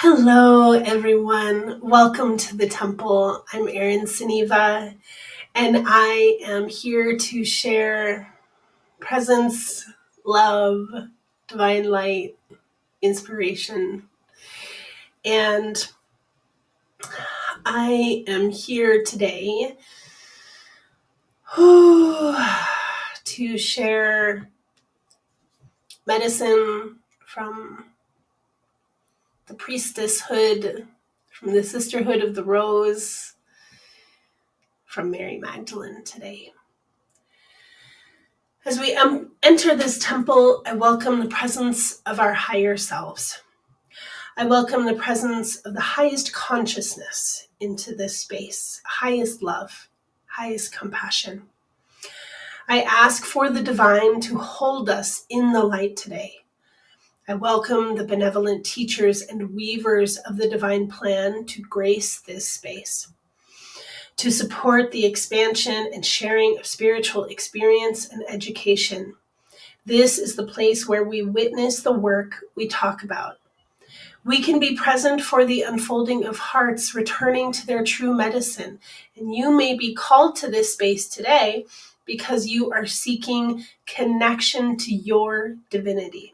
Hello, everyone. Welcome to the temple. I'm Erin, Sunniva, and I am here to share presence, love, divine light, inspiration. And I am here today to share medicine from the priestesshood, from the sisterhood of the rose, from Mary Magdalene today. As we enter this temple, I welcome the presence of our higher selves. I welcome the presence of the highest consciousness into this space, highest love, highest compassion. I ask for the divine to hold us in the light today. I welcome the benevolent teachers and weavers of the divine plan to grace this space, to support the expansion and sharing of spiritual experience and education. This is the place where we witness the work we talk about. We can be present for the unfolding of hearts returning to their true medicine. And you may be called to this space today because you are seeking connection to your divinity.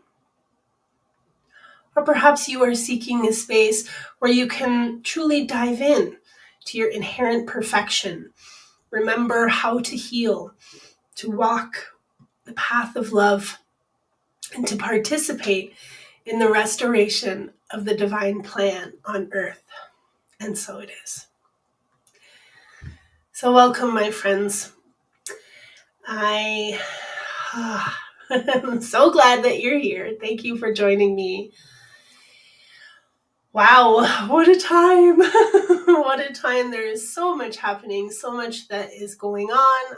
Or perhaps you are seeking a space where you can truly dive in to your inherent perfection. Remember how to heal, to walk the path of love, and to participate in the restoration of the divine plan on earth. And so it is. So welcome, my friends. I'm so glad that you're here. Thank you for joining me. Wow, what a time. What a time. There is so much happening, so much that is going on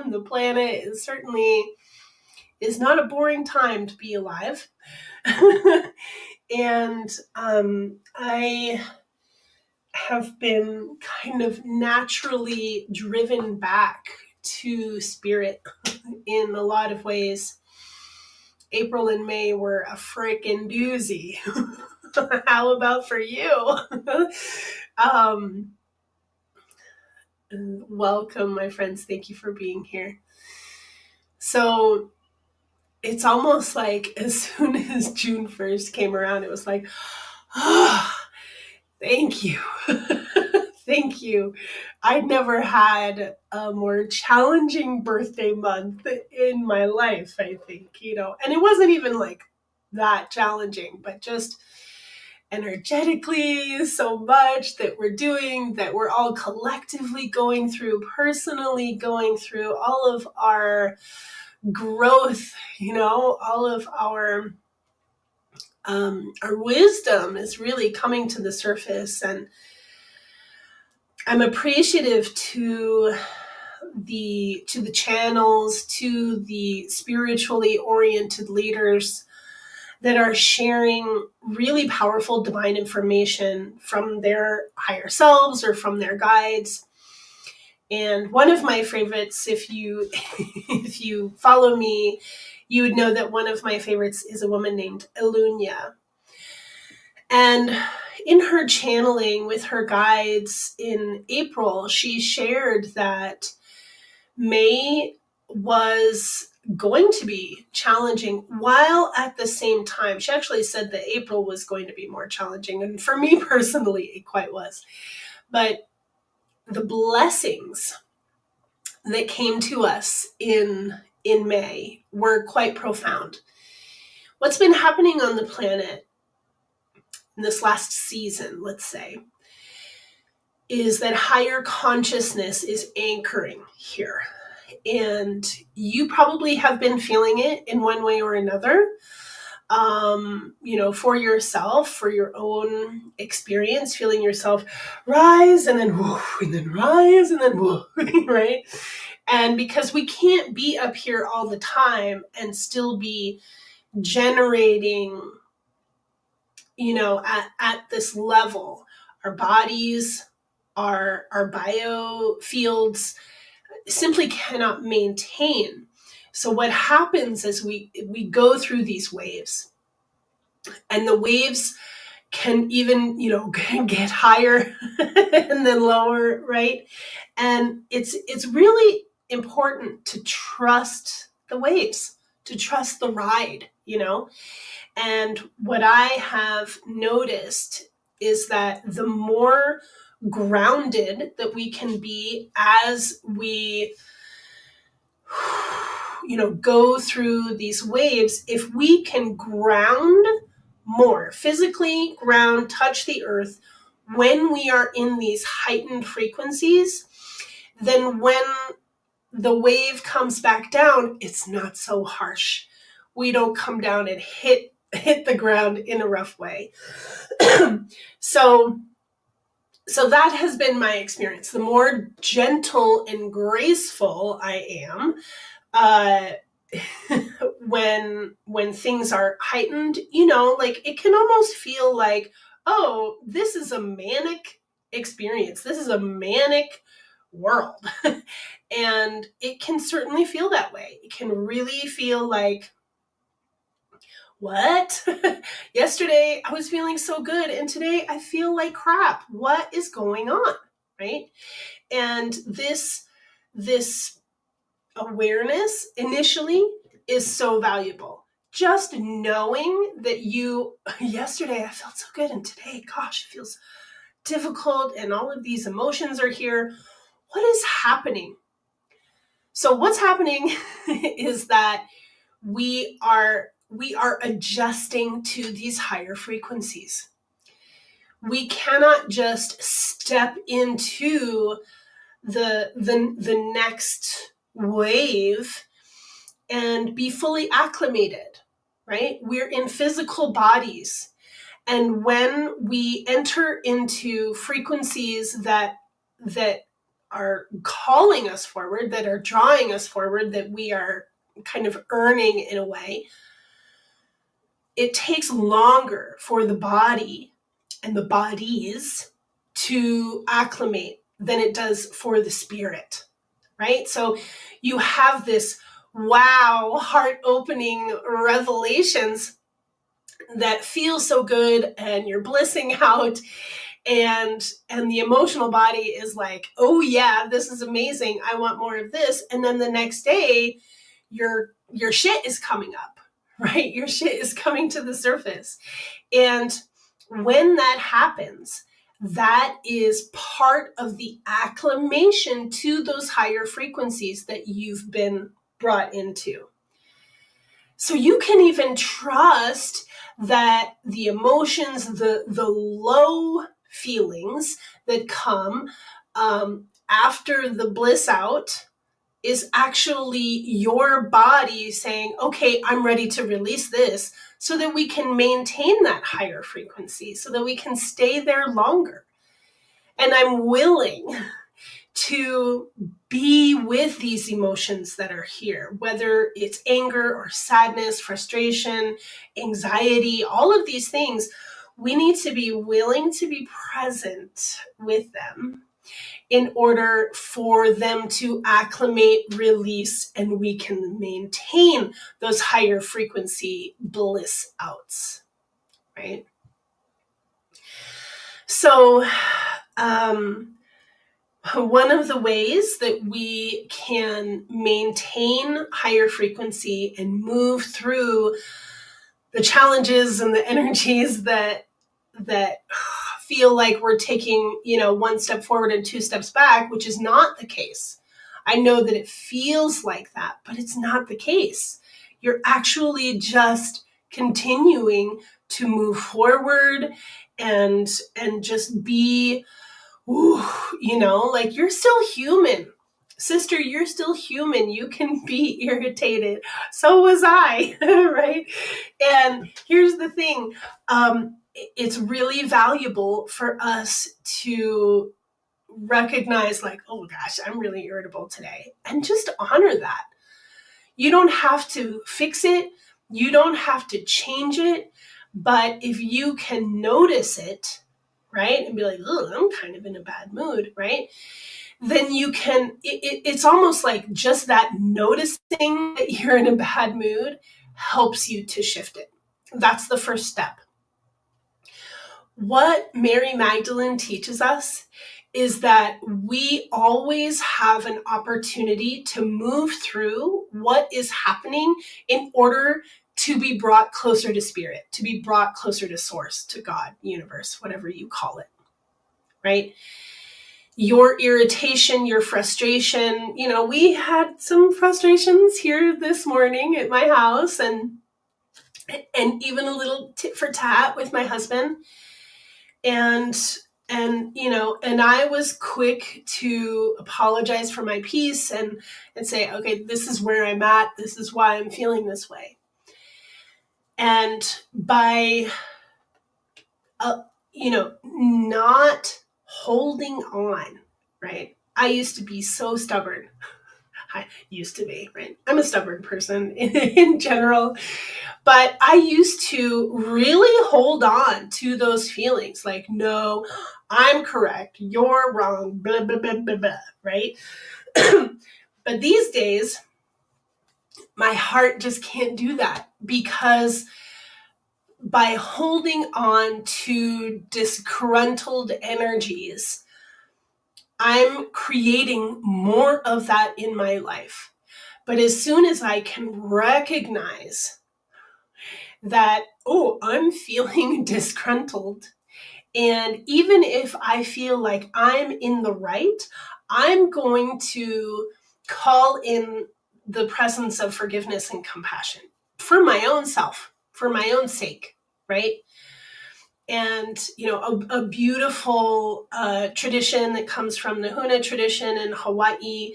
the planet. It certainly is not a boring time to be alive. And I have been kind of naturally driven back to spirit in a lot of ways. April and May were a frickin' doozy. How about for you? Welcome, my friends. Thank you for being here. So it's almost like as soon as June 1st came around, it was like, thank you. Thank you. I'd never had a more challenging birthday month in my life, I think, and it wasn't even like that challenging, but just energetically so much that we're doing, that we're all collectively going through, personally going through all of our growth, all of our wisdom is really coming to the surface. And I'm appreciative to the channels, to the spiritually oriented leaders that are sharing really powerful divine information from their higher selves or from their guides. And one of my favorites, if you follow me, you would know that one of my favorites is a woman named Elunia. And in her channeling with her guides in April, she shared that May was going to be challenging, while at the same time, she actually said that April was going to be more challenging. And for me personally, it quite was. But the blessings that came to us in May were quite profound. What's been happening on the planet in this last season, let's say, is that higher consciousness is anchoring here. And you probably have been feeling it in one way or another, for yourself, for your own experience, feeling yourself rise and then whoo, and then rise and then whoo, right? And because we can't be up here all the time and still be generating, at this level, our bodies, our biofields simply cannot maintain. So what happens is we go through these waves, and the waves can even, get higher and then lower, right? And it's really important to trust the waves, to trust the ride, And what I have noticed is that the more grounded that we can be as we go through these waves, if we can ground more, physically ground, touch the earth when we are in these heightened frequencies, then when the wave comes back down, it's not so harsh. We don't come down and hit the ground in a rough way. So that has been my experience. The more gentle and graceful I am, when things are heightened, it can almost feel like, oh, this is a manic experience. This is a manic world. And it can certainly feel that way. It can really feel like, what? Yesterday I was feeling so good, and today I feel like crap. What is going on? Right? And this awareness initially is so valuable. Just knowing that yesterday I felt so good, and today, gosh, it feels difficult, and all of these emotions are here. What is happening? So what's happening is that we are adjusting to these higher frequencies. We cannot just step into the next wave and be fully acclimated, right? We're in physical bodies. And when we enter into frequencies that are calling us forward, that are drawing us forward, that we are kind of earning in a way, it takes longer for the body and the bodies to acclimate than it does for the spirit, right? So you have this wow, heart-opening revelations that feel so good, and you're blissing out, and the emotional body is like, oh yeah, this is amazing, I want more of this. And then the next day your shit is coming up, right? Your shit is coming to the surface. And when that happens, that is part of the acclimation to those higher frequencies that you've been brought into. So you can even trust that the emotions, the low feelings that come after the bliss out is actually your body saying, okay, I'm ready to release this, so that we can maintain that higher frequency, so that we can stay there longer. And I'm willing to be with these emotions that are here, whether it's anger or sadness, frustration, anxiety, all of these things. We need to be willing to be present with them in order for them to acclimate, release, and we can maintain those higher frequency bliss outs, right? So, one of the ways that we can maintain higher frequency and move through the challenges and the energies that feel like we're taking, one step forward and two steps back, which is not the case. I know that it feels like that, but it's not the case. You're actually just continuing to move forward and just be, like, you're still human. Sister, you're still human. You can be irritated. So was I, right? And here's the thing. It's really valuable for us to recognize, like, oh gosh, I'm really irritable today, and just honor that. You don't have to fix it. You don't have to change it. But if you can notice it, right, and be like, oh, I'm kind of in a bad mood, right? Then you can, it's almost like just that noticing that you're in a bad mood helps you to shift it. That's the first step. what Mary Magdalene teaches us is that we always have an opportunity to move through what is happening in order to be brought closer to spirit, to be brought closer to source, to God, universe, whatever you call it, right? Your irritation, your frustration, we had some frustrations here this morning at my house, and even a little tit for tat with my husband. And I was quick to apologize for my piece and say, okay, this is where I'm at. This is why I'm feeling this way. And by, not holding on, right? I used to be so stubborn. I used to be, right? I'm a stubborn person in general. But I used to really hold on to those feelings like, no, I'm correct, you're wrong, blah, blah, blah, blah, blah, right? But these days, my heart just can't do that, because by holding on to disgruntled energies, I'm creating more of that in my life. But as soon as I can recognize that, oh, I'm feeling disgruntled, and even if I feel like I'm in the right, I'm going to call in the presence of forgiveness and compassion for my own self, for my own sake, right? And, a beautiful tradition that comes from the Huna tradition in Hawaii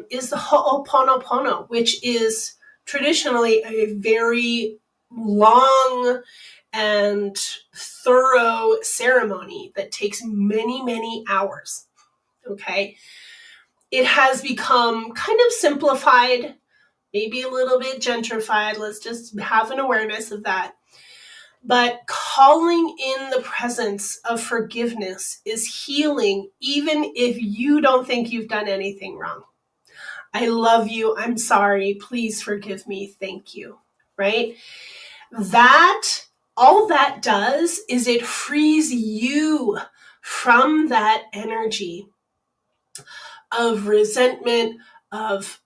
is the Ho'oponopono, which is traditionally a very long and thorough ceremony that takes many, many hours. Okay. It has become kind of simplified, maybe a little bit gentrified. Let's just have an awareness of that. But calling in the presence of forgiveness is healing, even if you don't think you've done anything wrong. I love you. I'm sorry. Please forgive me. Thank you. Right? All that does is it frees you from that energy of resentment, of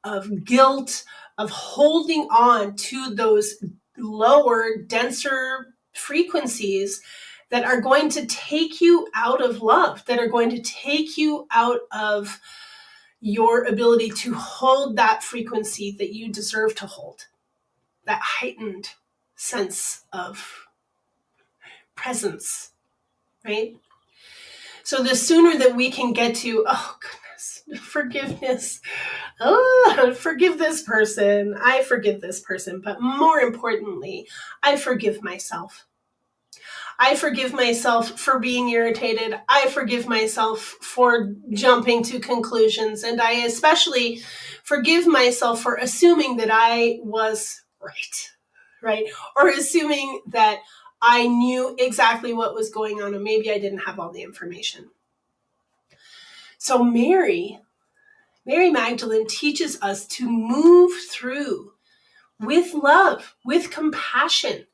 guilt, of holding on to those lower, denser frequencies that are going to take you out of love, that are going to take you out of your ability to hold that frequency that you deserve to hold, that heightened sense of presence, right? So the sooner that we can get to, oh goodness, forgiveness, forgive this person, I forgive this person, but more importantly, I forgive myself. I forgive myself for being irritated. I forgive myself for jumping to conclusions. And I especially forgive myself for assuming that I was right? Or assuming that I knew exactly what was going on, and maybe I didn't have all the information. So Mary Magdalene teaches us to move through with love, with compassion.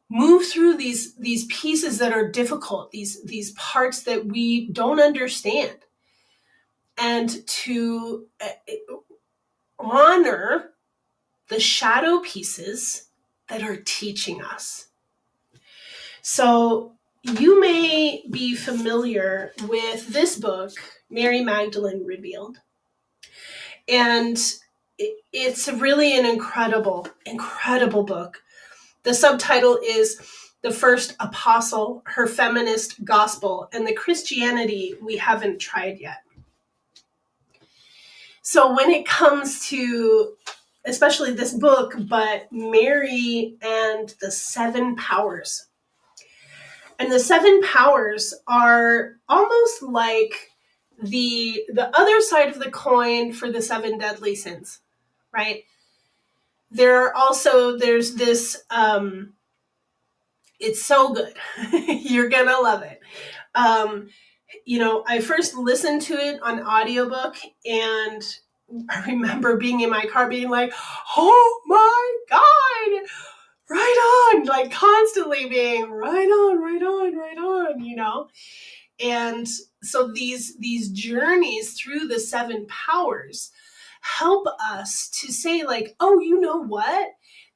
Move through these pieces that are difficult, these parts that we don't understand, and to honor the shadow pieces that are teaching us. So you may be familiar with this book, Mary Magdalene Revealed. And it's really an incredible, incredible book. The subtitle is The First Apostle, Her Feminist Gospel, and the Christianity We Haven't Tried Yet. So when it comes to, especially this book, but Mary and the 7 powers. And the 7 powers are almost like the other side of the coin for the 7 deadly sins, right? There's this, it's so good. You're gonna love it. I first listened to it on audiobook, and I remember being in my car being like, oh my God, right on, like constantly being right on, right on, right on, you know? And so these journeys through the seven powers help us to say like, oh, you know what?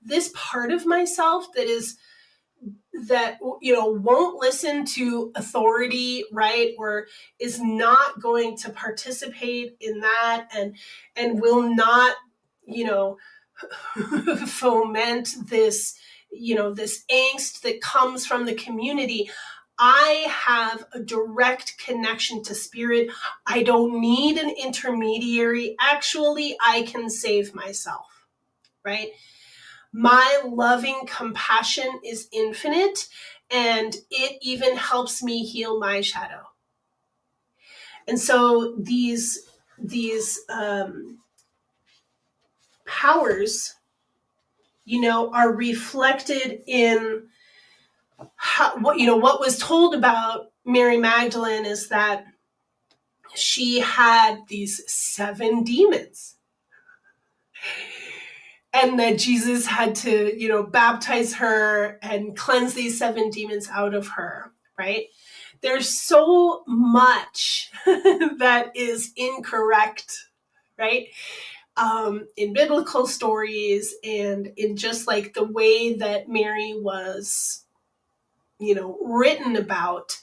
This part of myself that won't listen to authority, right, or is not going to participate in that, and will not, you know, foment this angst that comes from the community. I have a direct connection to spirit. I don't need an intermediary. Actually, I can save myself, right? My loving compassion is infinite, and it even helps me heal my shadow. And so these powers, are reflected in what was told about Mary Magdalene is that she had these 7 demons, and that Jesus had to, baptize her and cleanse these 7 demons out of her, right? There's so much that is incorrect, right? In biblical stories and in just like the way that Mary was, written about,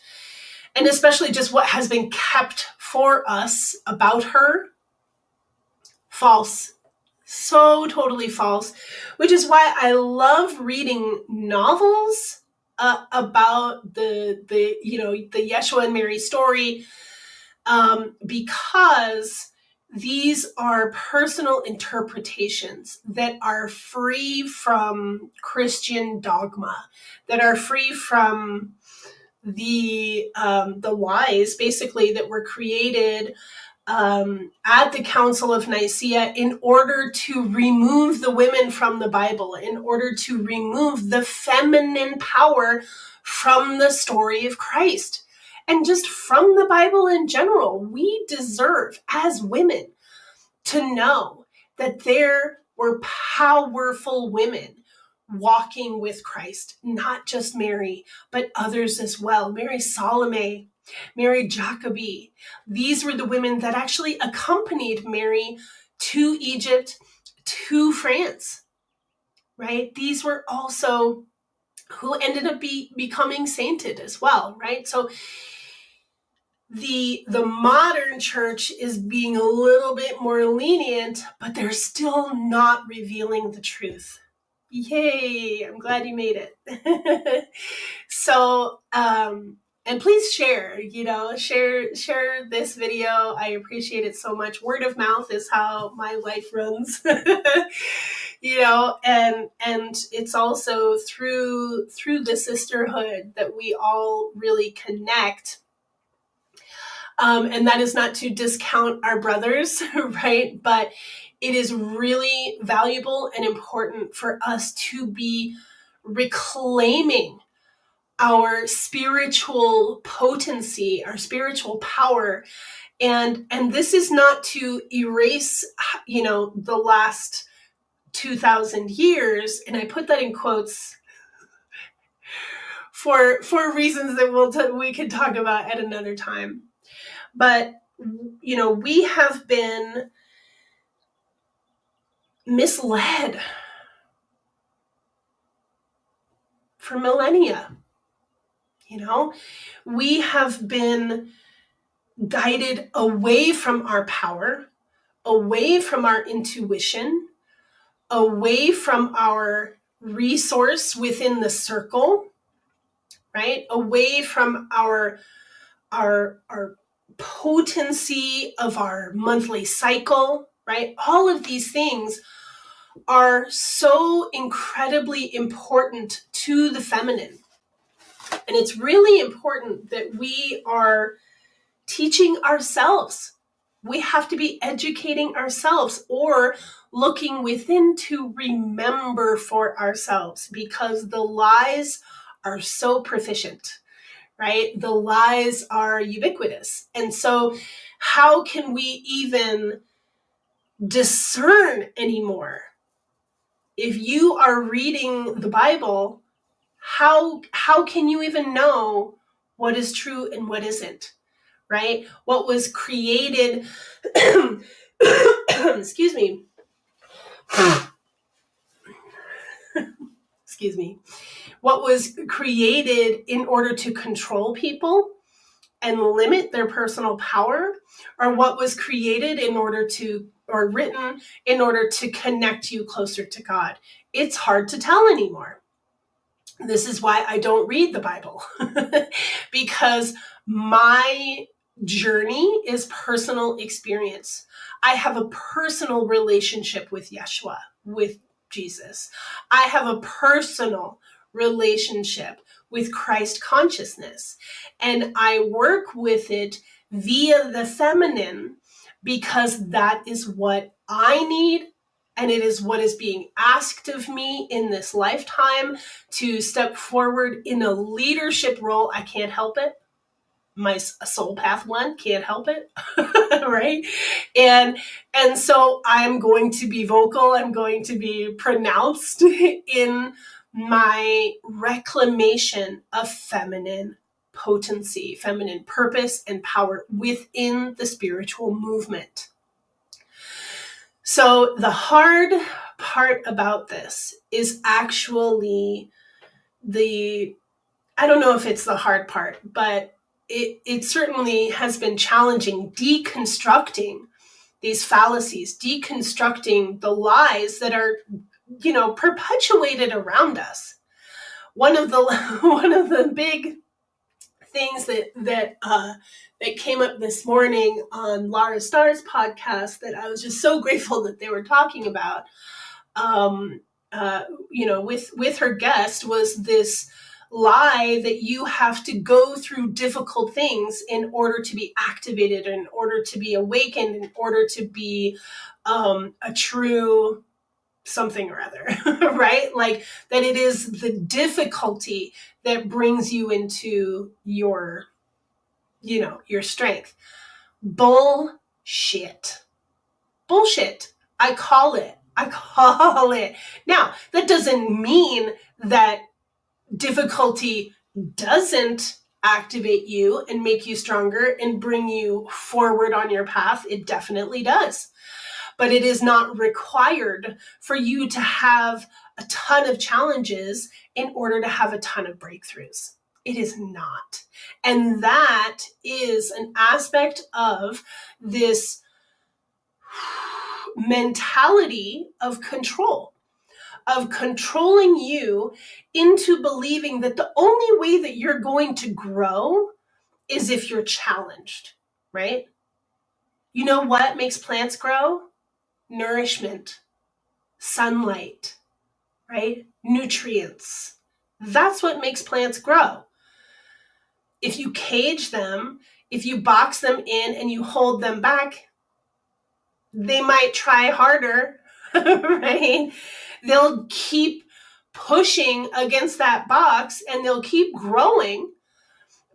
and especially just what has been kept for us about her. False. So totally false, which is why I love reading novels about the Yeshua and Mary story, because these are personal interpretations that are free from Christian dogma, that are free from the lies, basically, that were created at the Council of Nicaea in order to remove the women from the Bible, in order to remove the feminine power from the story of Christ. And just from the Bible in general, we deserve, as women, to know that there were powerful women walking with Christ, not just Mary, but others as well. Mary Salome, Mary Jacobi. These were the women that actually accompanied Mary to Egypt, to France, right? These were also who ended up becoming sainted as well, right? So the modern church is being a little bit more lenient, but they're still not revealing the truth. Yay, I'm glad you made it. So, and please share this video. I appreciate it so much. Word of mouth is how my life runs. And it's also through the sisterhood that we all really connect. And that is not to discount our brothers, right? But it is really valuable and important for us to be reclaiming our spiritual potency, our spiritual power. And this is not to erase, the last 2,000 years. And I put that in quotes for reasons that we can talk about at another time. But, we have been misled for millennia. We have been guided away from our power, away from our intuition, away from our resource within the circle, right? Away from our potency of our monthly cycle, right? All of these things are so incredibly important to the feminine. And it's really important that we are teaching ourselves. We have to be educating ourselves or looking within to remember for ourselves, because the lies are so proficient, right? The lies are ubiquitous. And so how can we even discern anymore? If you are reading the Bible how can you even know what is true and what isn't, right? What was created, excuse me, excuse me, what was created in order to control people and limit their personal power, or what was created in order to, or written in order to connect you closer to God. It's hard to tell anymore. This is why I don't read the Bible, because my journey is personal experience. I have a personal relationship with Yeshua, with Jesus. I have a personal relationship with Christ consciousness, and I work with it via the feminine because that is what I need, and it is what is being asked of me in this lifetime, to step forward in a leadership role. I can't help it. My soul path one can't help it, right? And so I'm going to be vocal. I'm going to be pronounced in my reclamation of feminine potency, feminine purpose and power within the spiritual movement. So the hard part about this is actually I don't know if it's the hard part, but it certainly has been challenging deconstructing these fallacies, deconstructing the lies that are, perpetuated around us. One of the big things that came up this morning on Lara Starr's podcast that I was just so grateful that they were talking about, with her guest, was this lie that you have to go through difficult things in order to be activated, in order to be awakened, in order to be a true something or other, right? Like that it is the difficulty that brings you into your strength. Bullshit. I call it. Now, that doesn't mean that difficulty doesn't activate you and make you stronger and bring you forward on your path. It definitely does. But it is not required for you to have a ton of challenges in order to have a ton of breakthroughs. It is not. And that is an aspect of this mentality of control, of controlling you into believing that the only way that you're going to grow is if you're challenged, right? You know what makes plants grow? Nourishment, sunlight, right? Nutrients. That's what makes plants grow. If you cage them, if you box them in and you hold them back, they might try harder, right? They'll keep pushing against that box and they'll keep growing,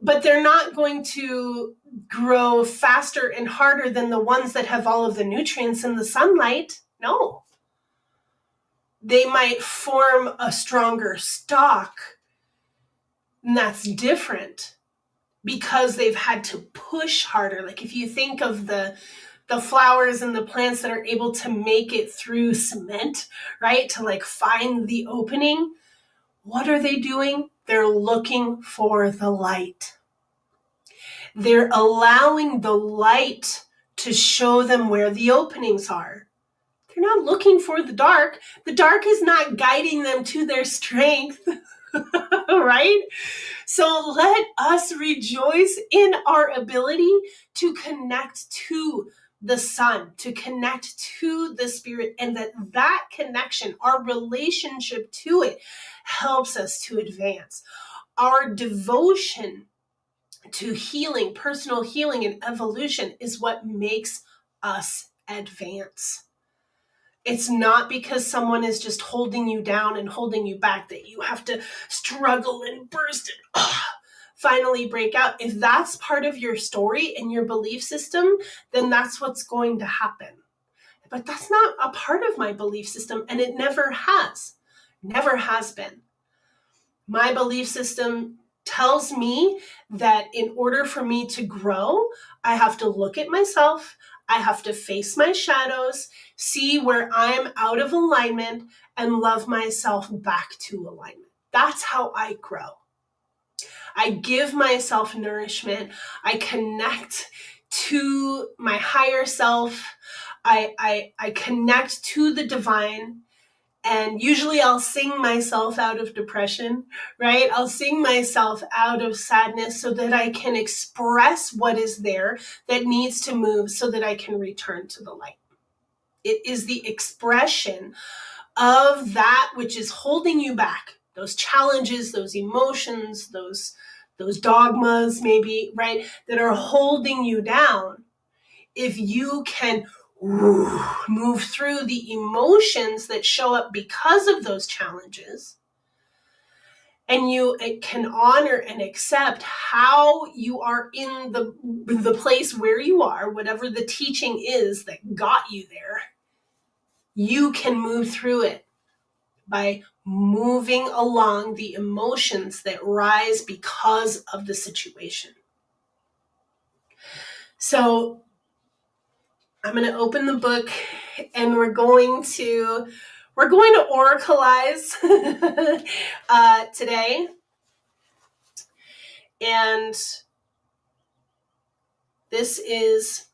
but they're not going to grow faster and harder than the ones that have all of the nutrients and the sunlight. No. They might form a stronger stalk, and that's different because they've had to push harder. Like if you think of the flowers and the plants that are able to make it through cement, right? To like find the opening. What are they doing? They're looking for the light. They're allowing the light to show them where the openings are. They're not looking for the dark. The dark is not guiding them to their strength, right? So let us rejoice in our ability to connect to the sun, to connect to the spirit, and that connection, our relationship to it, helps us to advance. Our devotion to healing, personal healing and evolution is what makes us advance. It's not because someone is just holding you down and holding you back that you have to struggle and burst and finally break out. If that's part of your story and your belief system, then that's what's going to happen. But that's not a part of my belief system, and it never has been. My belief system tells me that in order for me to grow, I have to look at myself, I have to face my shadows, see where I'm out of alignment, and love myself back to alignment. That's how I grow. I give myself nourishment. I connect to my higher self. I connect to the divine. And usually I'll sing myself out of depression, right? I'll sing myself out of sadness so that I can express what is there that needs to move so that I can return to the light. It is the expression of that which is holding you back, those challenges, those emotions, those dogmas maybe, right, that are holding you down. If you can move through the emotions that show up because of those challenges, and you can honor and accept how you are in the place where you are, whatever the teaching is that got you there, you can move through it by moving along the emotions that rise because of the situation. So I'm going to open the book and we're going to oracleize today. And this is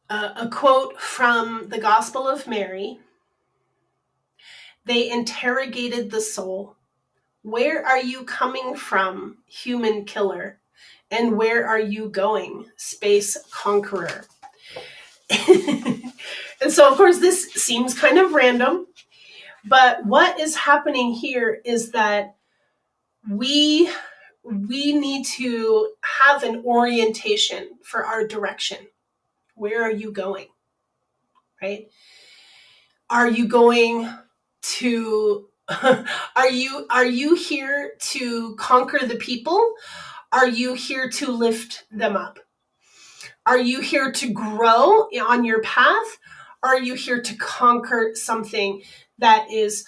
a quote from the Gospel of Mary. They interrogated the soul. Where are you coming from, human killer? And where are you going, space conqueror? And so, of course, this seems kind of random, but what is happening here is that we need to have an orientation for our direction. Where are you going? Right? Are you going to are you here to conquer the people? Are you here to lift them up? Are you here to grow on your path? Are you here to conquer something that is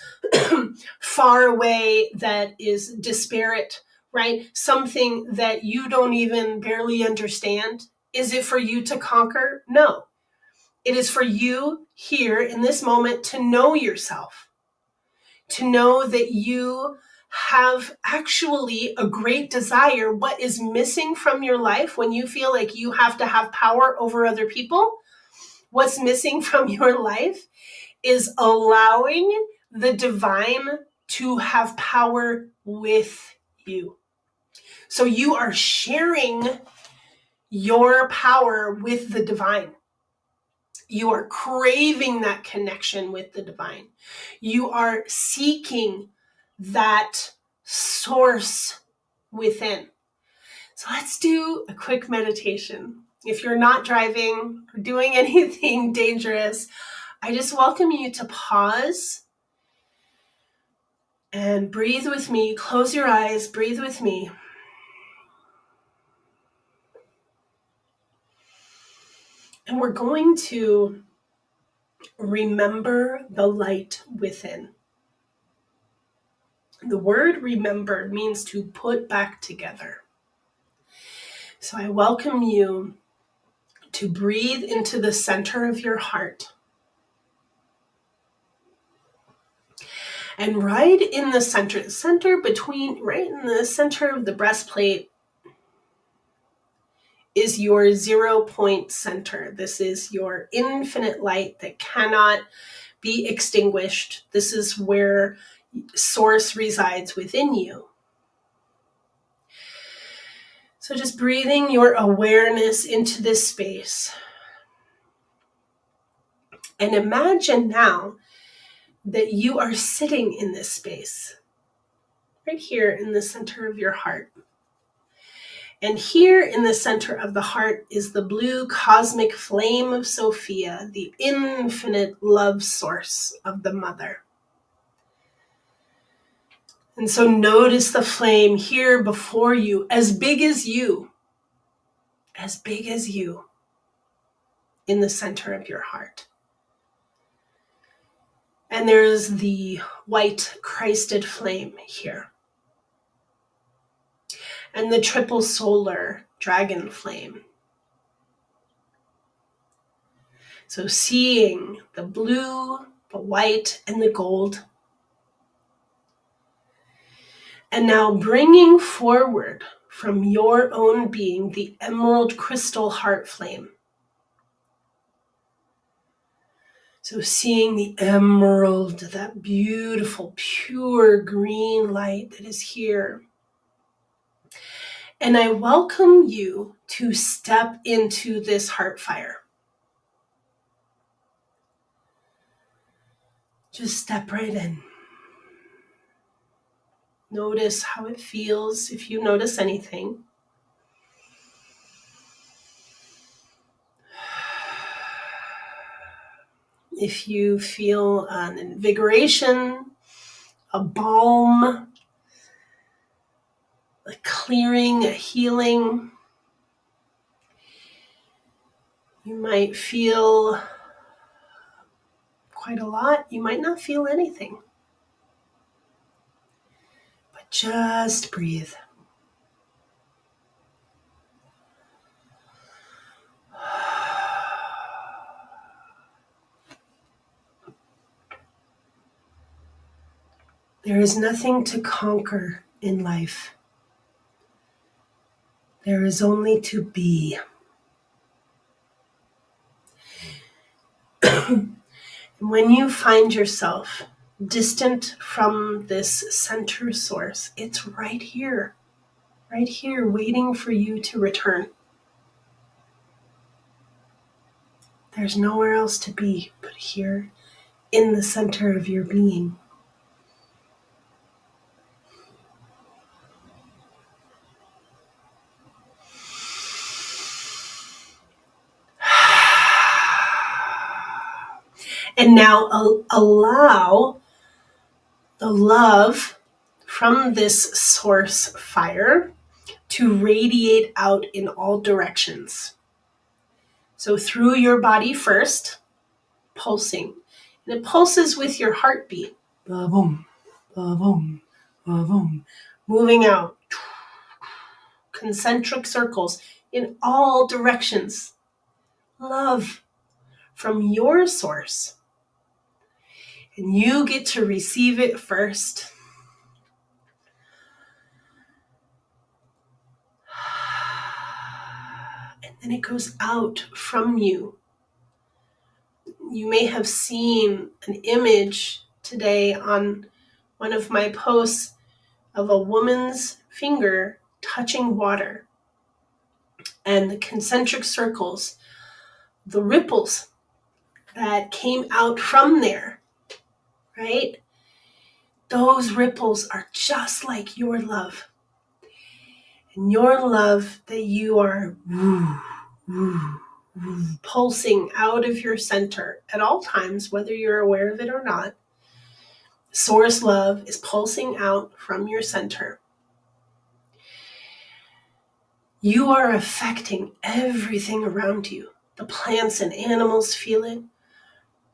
far away, that is disparate, right? Something that you don't even barely understand? Is it for you to conquer? No. It is for you here in this moment to know yourself, to know that you have actually a great desire. What is missing from your life when you feel like you have to have power over other people? What's missing from your life is allowing the divine to have power with you. So you are sharing your power with the divine. You are craving that connection with the divine. You are seeking that source within. So let's do a quick meditation. If you're not driving or doing anything dangerous, I just welcome you to pause and breathe with me. Close your eyes, breathe with me. And we're going to remember the light within. The word remember means to put back together. So I welcome you to breathe into the center of your heart. And right in the center of the breastplate is your 0 point center. This is your infinite light that cannot be extinguished. This is where source resides within you. So just breathing your awareness into this space. And imagine now that you are sitting in this space, right here in the center of your heart. And here in the center of the heart is the blue cosmic flame of Sophia, the infinite love source of the mother. And so notice the flame here before you, as big as you, in the center of your heart. And there's the white Christed flame here. And the triple solar dragon flame. So seeing the blue, the white, and the gold. And now bringing forward from your own being the emerald crystal heart flame. So seeing the emerald, that beautiful, pure green light that is here. And I welcome you to step into this heart fire. Just step right in. Notice how it feels, if you notice anything. If you feel an invigoration, a balm, a clearing, a healing, you might feel quite a lot. You might not feel anything. But just breathe. There is nothing to conquer in life. There is only to be. And when you find yourself distant from this center source, it's right here, waiting for you to return. There's nowhere else to be but here in the center of your being. And now allow the love from this source fire to radiate out in all directions. So through your body first, pulsing. And it pulses with your heartbeat. Ba-boom, ba-boom, ba-boom. Moving out. Concentric circles in all directions. Love from your source. And you get to receive it first. And then it goes out from you. You may have seen an image today on one of my posts of a woman's finger touching water. And the concentric circles, the ripples that came out from there, right? Those ripples are just like your love. And your love that you are pulsing out of your center at all times, whether you're aware of it or not. Source love is pulsing out from your center. You are affecting everything around you. The plants and animals feel it.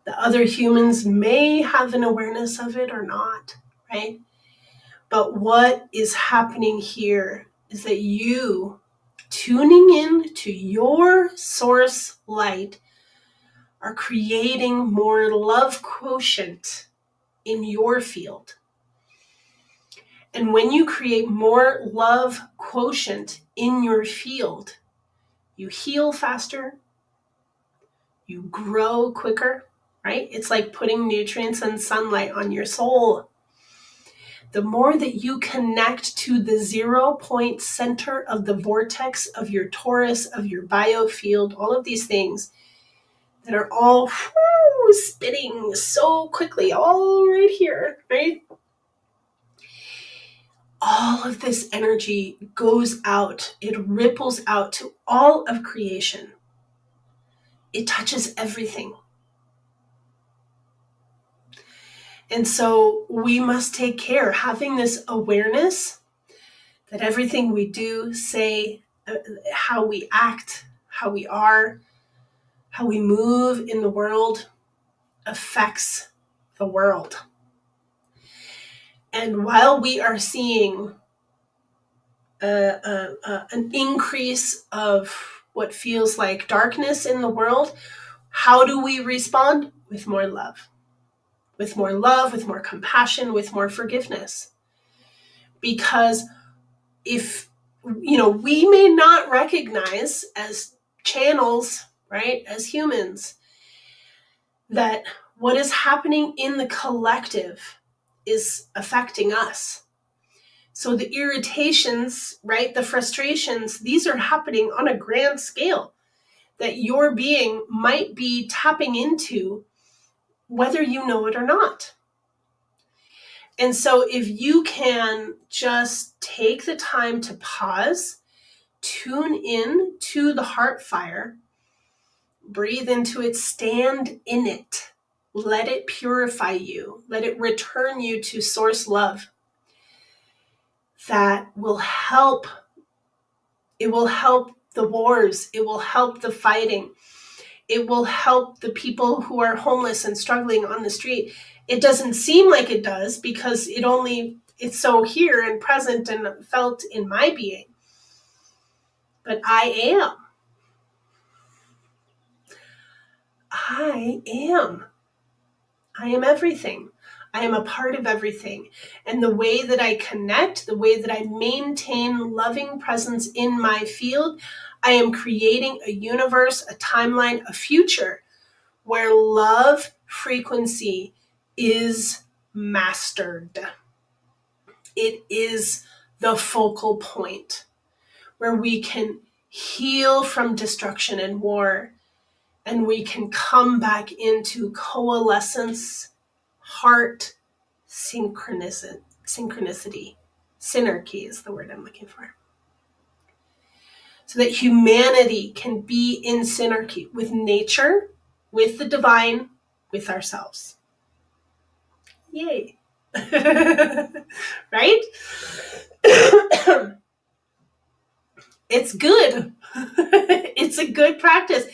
The other humans may have an awareness of it or not, right? But what is happening here is that you, tuning in to your source light, are creating more love quotient in your field. And when you create more love quotient in your field, you heal faster, you grow quicker, right? It's like putting nutrients and sunlight on your soul. The more that you connect to the 0 point center of the vortex of your torus, of your biofield, all of these things that are all spinning so quickly, all right here, right? All of this energy goes out. It ripples out to all of creation. It touches everything. And so we must take care, having this awareness that everything we do, say, how we act, how we are, how we move in the world affects the world. And while we are seeing an increase of what feels like darkness in the world, how do we respond? With more love. With more love, with more compassion, with more forgiveness. Because if, we may not recognize as channels, right, as humans, that what is happening in the collective is affecting us. So the irritations, right, the frustrations, these are happening on a grand scale that your being might be tapping into, whether you know it or not. And so if you can just take the time to pause, tune in to the heart fire, breathe into it, stand in it, let it purify you, let it return you to source love, that will help. It will help the wars. It will help the fighting. It will help the people who are homeless and struggling on the street. It doesn't seem like it does because it's so here and present and felt in my being. But I am. I am everything. I am a part of everything. And the way that I connect, the way that I maintain loving presence in my field, I am creating a universe, a timeline, a future where love frequency is mastered. It is the focal point where we can heal from destruction and war, and we can come back into coalescence, heart, synchronicity. Synergy is the word I'm looking for. So that humanity can be in synergy with nature, with the divine, with ourselves. Yay. Right? It's good. It's a good practice.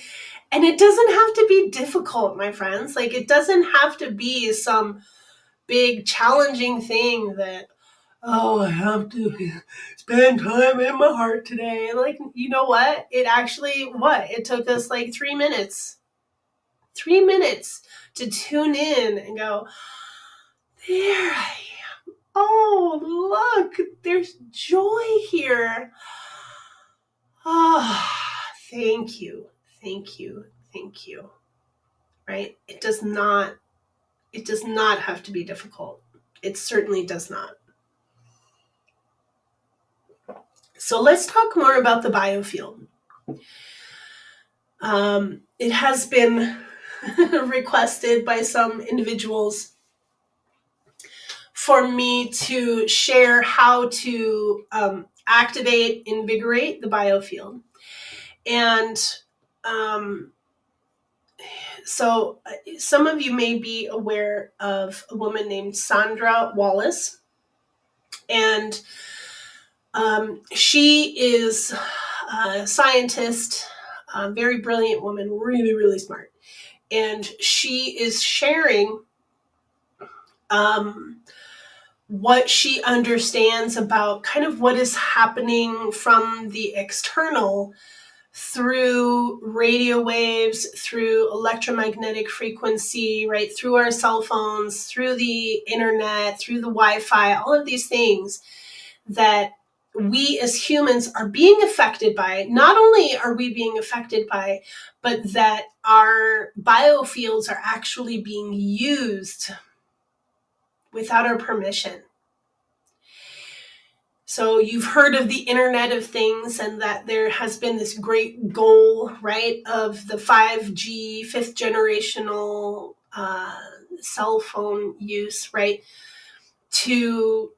And it doesn't have to be difficult, my friends. Like, it doesn't have to be some big challenging thing that, I have to spend time in my heart today. Like, you know what? It actually, it took us like 3 minutes. 3 minutes to tune in and go, there I am. Oh, look, there's joy here. Thank you. Thank you. Thank you. Right? It does not have to be difficult. It certainly does not. So let's talk more about the biofield. It has been requested by some individuals for me to share how to activate, invigorate the biofield. And so some of you may be aware of a woman named Sandra Wallace. And she is a scientist, a very brilliant woman, really, really smart. And she is sharing what she understands about kind of what is happening from the external through radio waves, through electromagnetic frequency, right, through our cell phones, through the internet, through the Wi-Fi, all of these things that we as humans are being affected by. Not only are we being affected by, but that our biofields are actually being used without our permission. So you've heard of the Internet of Things, and that there has been this great goal, right, of the 5G, fifth generational cell phone use, right, to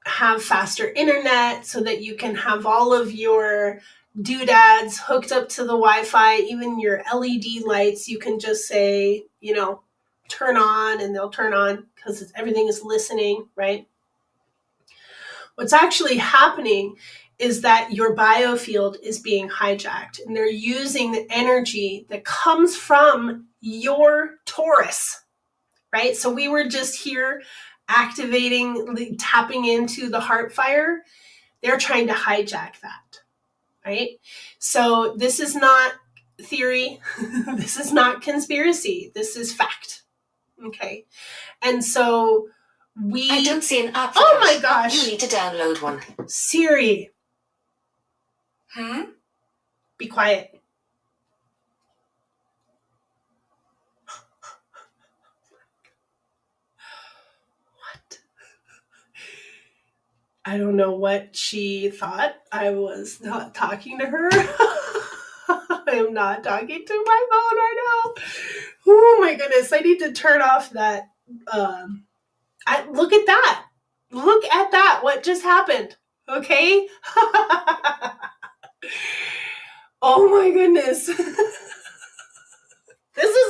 have faster internet so that you can have all of your doodads hooked up to the Wi-Fi, even your LED lights. You can just say, turn on, and they'll turn on because everything is listening, right? What's actually happening is that your biofield is being hijacked, and they're using the energy that comes from your Taurus, right? So we were just here activating, tapping into the heart fire. They're trying to hijack that, right? So this is not theory. This is not conspiracy. This is fact. Okay. And so I don't see an app for oh that. my gosh. You need to download one. Siri, Hmm? be quiet. What? I don't know what she thought. I was not talking to her. I am not talking to my phone right now. Oh my goodness. I need to turn off that. Look at that. Look at that. What just happened? Okay. Oh my goodness. This is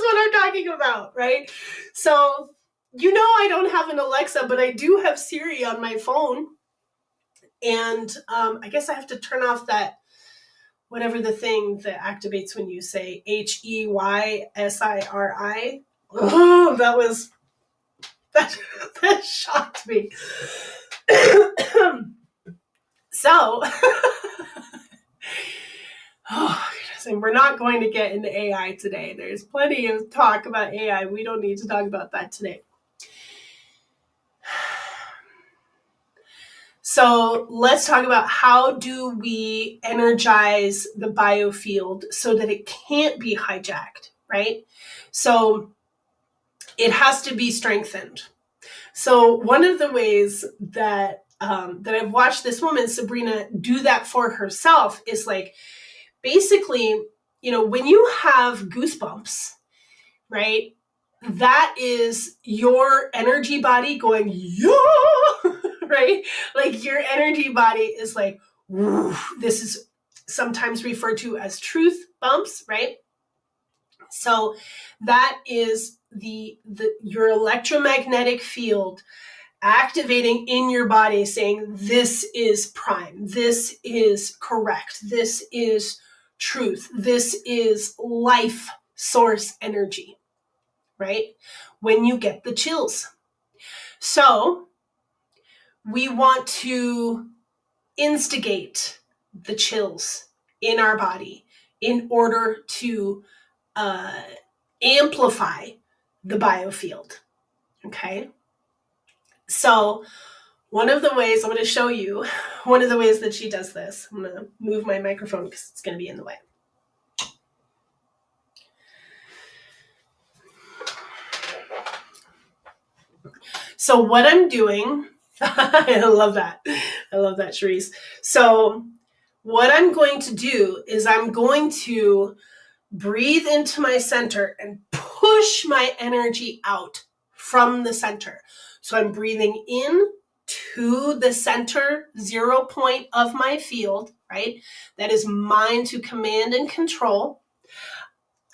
what I'm talking about, right? So, I don't have an Alexa, but I do have Siri on my phone. And I guess I have to turn off that, whatever the thing that activates when you say HEYSIRI. Oh, that shocked me. So, oh goodness, and we're not going to get into AI today. There's plenty of talk about AI. We don't need to talk about that today. So let's talk about how do we energize the biofield so that it can't be hijacked, right? So it has to be strengthened. So one of the ways that I've watched this woman, Sabrina, do that for herself is like, basically, when you have goosebumps, right? That is your energy body going, yeah, right? Like your energy body is like, this is sometimes referred to as truth bumps, right? So that is your electromagnetic field activating in your body, saying this is prime, this is correct, this is truth, this is life source energy, right? When you get the chills. So we want to instigate the chills in our body in order to amplify the biofield. Okay. So one of the ways I'm going to show you, one of the ways that she does this, I'm going to move my microphone because it's going to be in the way. So what I'm doing, I love that. I love that, Charisse. So what I'm going to do is I'm going to breathe into my center and push my energy out from the center. So I'm breathing in to the center 0 point of my field, right? That is mine to command and control.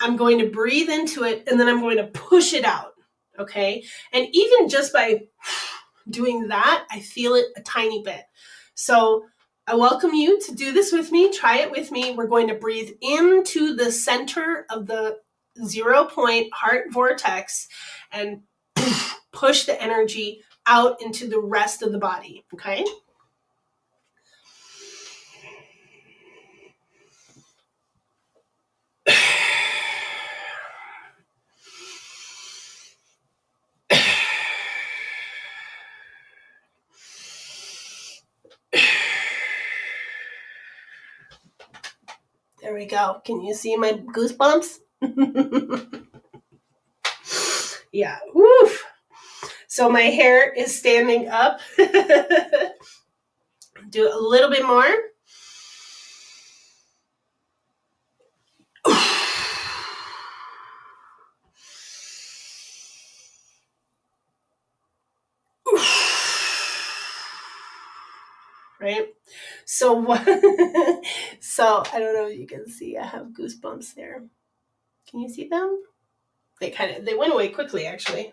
I'm going to breathe into it and then I'm going to push it out, okay? And even just by doing that, I feel it a tiny bit. So I welcome you to do this with me. Try it with me. We're going to breathe into the center of the 0 point heart vortex and push the energy out into the rest of the body, okay? There we go. Can you see my goosebumps? Yeah. Woof. So my hair is standing up. Do a little bit more. Right? So what? So I don't know if you can see. I have goosebumps there. Can you see them? They went away quickly. Actually,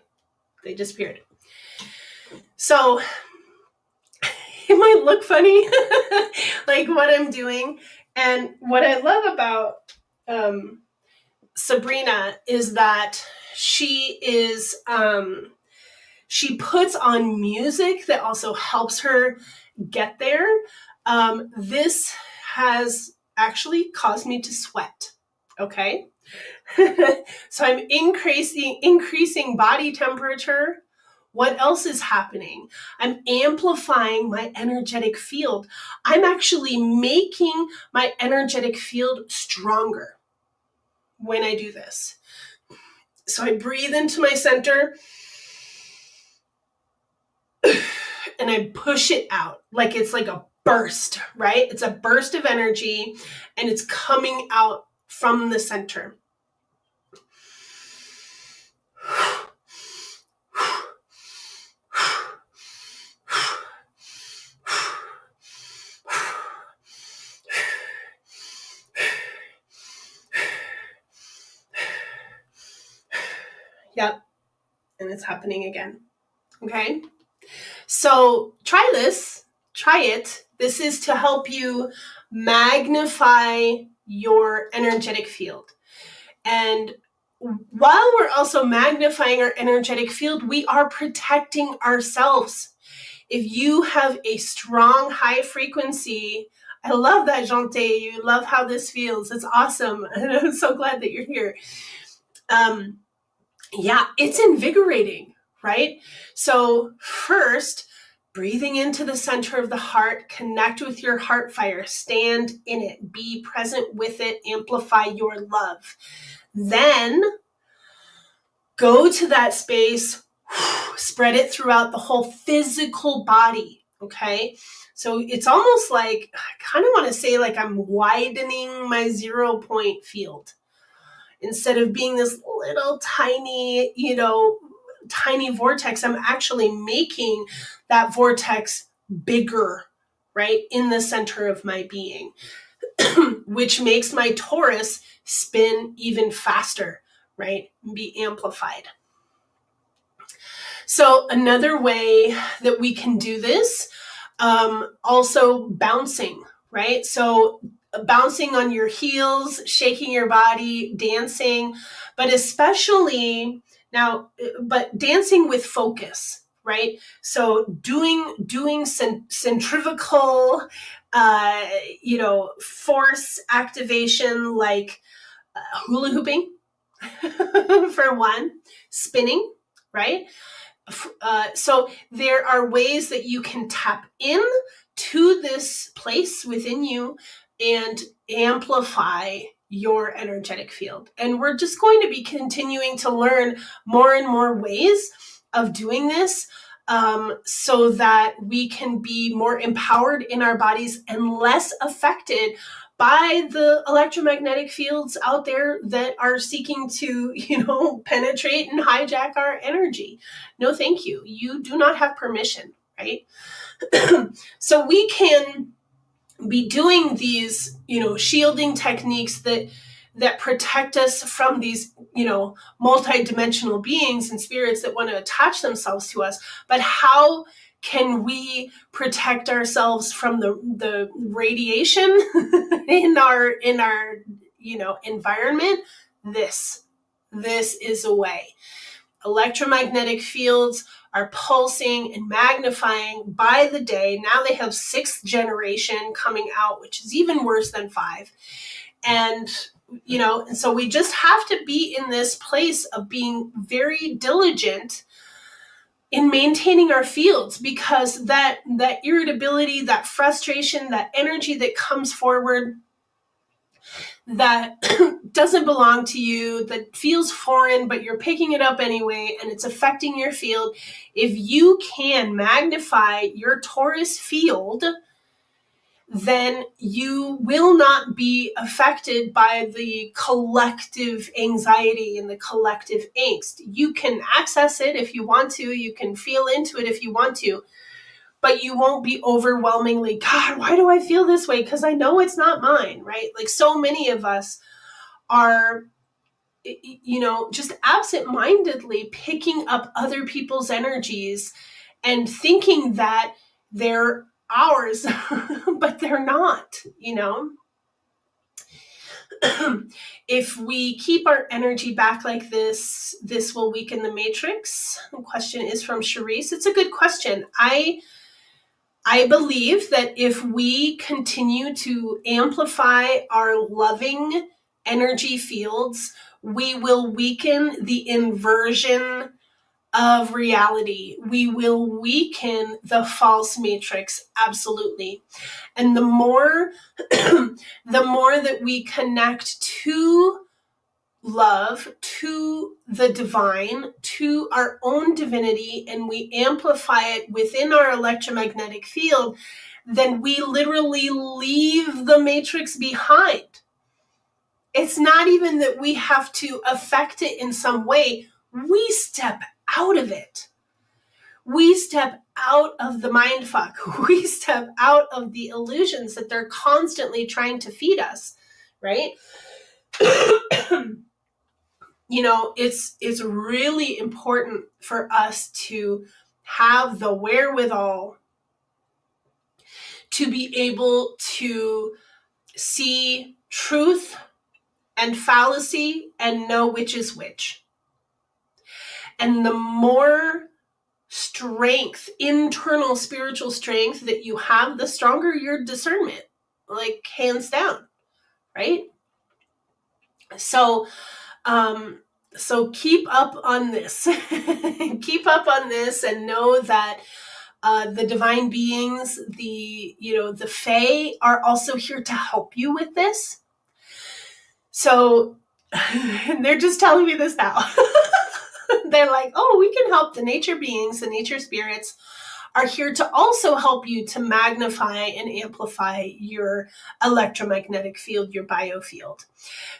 they disappeared. So it might look funny, like what I'm doing, and what I love about Sabrina is that she is, she puts on music that also helps her get there. This has actually caused me to sweat. Okay. So I'm increasing body temperature. What else is happening? I'm amplifying my energetic field. I'm actually making my energetic field stronger when I do this. So I breathe into my center and I push it out like it's like a burst, right? It's a burst of energy and it's coming out from the center. Yep. And it's happening again. Okay. So try this. Try it. This is to help you magnify your energetic field. And while we're also magnifying our energetic field, we are protecting ourselves. If you have a strong, high frequency, I love that, Jante. You love how this feels. It's awesome. And I'm so glad that you're here. Yeah, it's invigorating, right? So first, breathing into the center of the heart, connect with your heart fire, stand in it, be present with it, amplify your love. Then go to that space, spread it throughout the whole physical body, okay? So it's almost like, I kind of want to say like I'm widening my 0 point field. Instead of being this little tiny, tiny vortex, I'm actually making that vortex bigger, right, in the center of my being, which makes my torus spin even faster, right, and be amplified. So another way that we can do this, also bouncing, right? So bouncing on your heels, shaking your body, dancing, but especially now, but dancing with focus, right? So doing centrifugal, force activation, like hula hooping for one, spinning, right? So there are ways that you can tap in to this place within you and amplify your energetic field. And we're just going to be continuing to learn more and more ways of doing this, so that we can be more empowered in our bodies and less affected by the electromagnetic fields out there that are seeking to, penetrate and hijack our energy. No, thank you. You do not have permission, right? So we can be doing these, shielding techniques that protect us from these, multidimensional beings and spirits that want to attach themselves to us. But how can we protect ourselves from the radiation in our environment? This is a way. Electromagnetic fields are pulsing and magnifying by the day. Now they have 6th generation coming out, which is even worse than 5. And so we just have to be in this place of being very diligent in maintaining our fields, because that irritability, that frustration, that energy that comes forward that doesn't belong to you, that feels foreign, but you're picking it up anyway, and it's affecting your field. If you can magnify your torus field, then you will not be affected by the collective anxiety and the collective angst. You can access it if you want to, you can feel into it if you want to, but you won't be overwhelmingly, God, why do I feel this way? Because I know it's not mine, right? Like so many of us are, just absent-mindedly picking up other people's energies and thinking that they're ours, but they're not, if we keep our energy back like this will weaken the matrix. The question is from Charisse. It's a good question. I believe that if we continue to amplify our loving energy fields, we will weaken the inversion of reality. We will weaken the false matrix, absolutely. And the more the more that we connect to love, to the divine, to our own divinity, and we amplify it within our electromagnetic field, then we literally leave the matrix behind. It's not even that we have to affect it in some way. We step out of it. We step out of the mind fuck. We step out of the illusions that they're constantly trying to feed us, right? You know, it's really important for us to have the wherewithal to be able to see truth and fallacy and know which is which. And the more strength, internal spiritual strength that you have, the stronger your discernment, like hands down, right? So keep up on this. Keep up on this and know that the divine beings, the Fae are also here to help you with this. So they're just telling me this now. They're like, oh, we can help. The nature beings, the nature spirits are here to also help you to magnify and amplify your electromagnetic field, your biofield.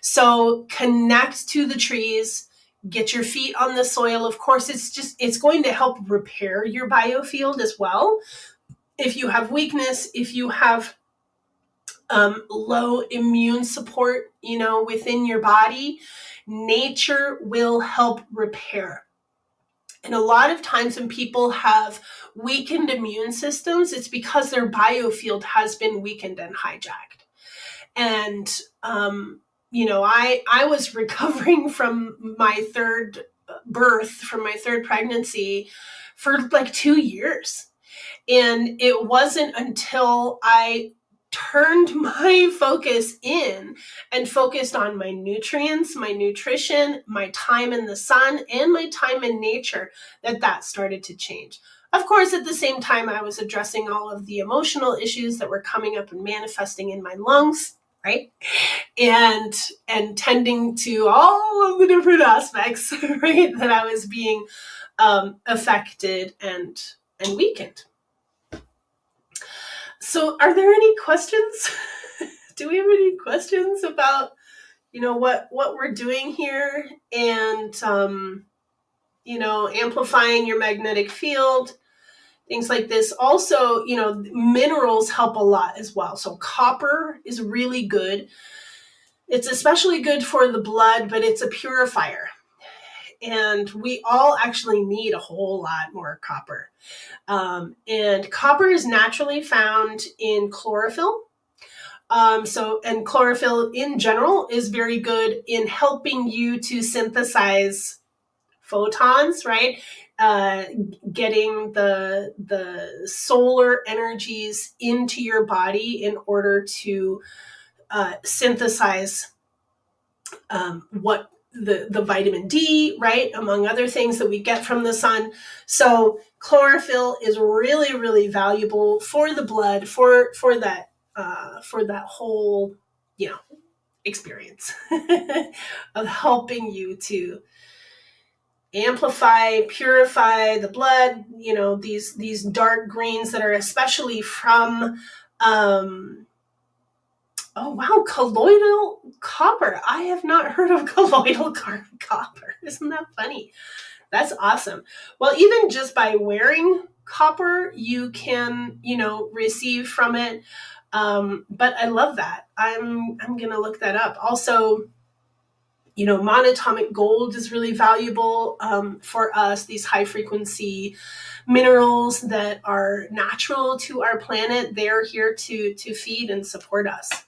So connect to the trees, get your feet on the soil. Of course, it's going to help repair your biofield as well. If you have weakness, if you have low immune support, within your body, nature will help repair. And a lot of times when people have weakened immune systems, it's because their biofield has been weakened and hijacked. And, I was recovering from my third birth, from my third pregnancy for like 2 years. And it wasn't until I turned my focus in and focused on my nutrients, my nutrition, my time in the sun, and my time in nature that started to change. Of course, at the same time, I was addressing all of the emotional issues that were coming up and manifesting in my lungs, right? And tending to all of the different aspects, right, that I was being affected and weakened. So are there any questions? Do we have any questions about, what we're doing here and, amplifying your magnetic field, things like this? Also, minerals help a lot as well. So copper is really good. It's especially good for the blood, but it's a purifier. And we all actually need a whole lot more copper. And copper is naturally found in chlorophyll. And chlorophyll in general is very good in helping you to synthesize photons, right? Getting the solar energies into your body in order to synthesize what the vitamin D, right, among other things that we get from the sun. So chlorophyll is really, really valuable for the blood, for that whole, experience of helping you to amplify, purify the blood. These dark greens that are especially from oh, wow, colloidal copper. I have not heard of colloidal copper. Isn't that funny? That's awesome. Well, even just by wearing copper, you can, receive from it. But I love that. I'm going to look that up. Also, monatomic gold is really valuable for us. These high frequency minerals that are natural to our planet, they're here to feed and support us.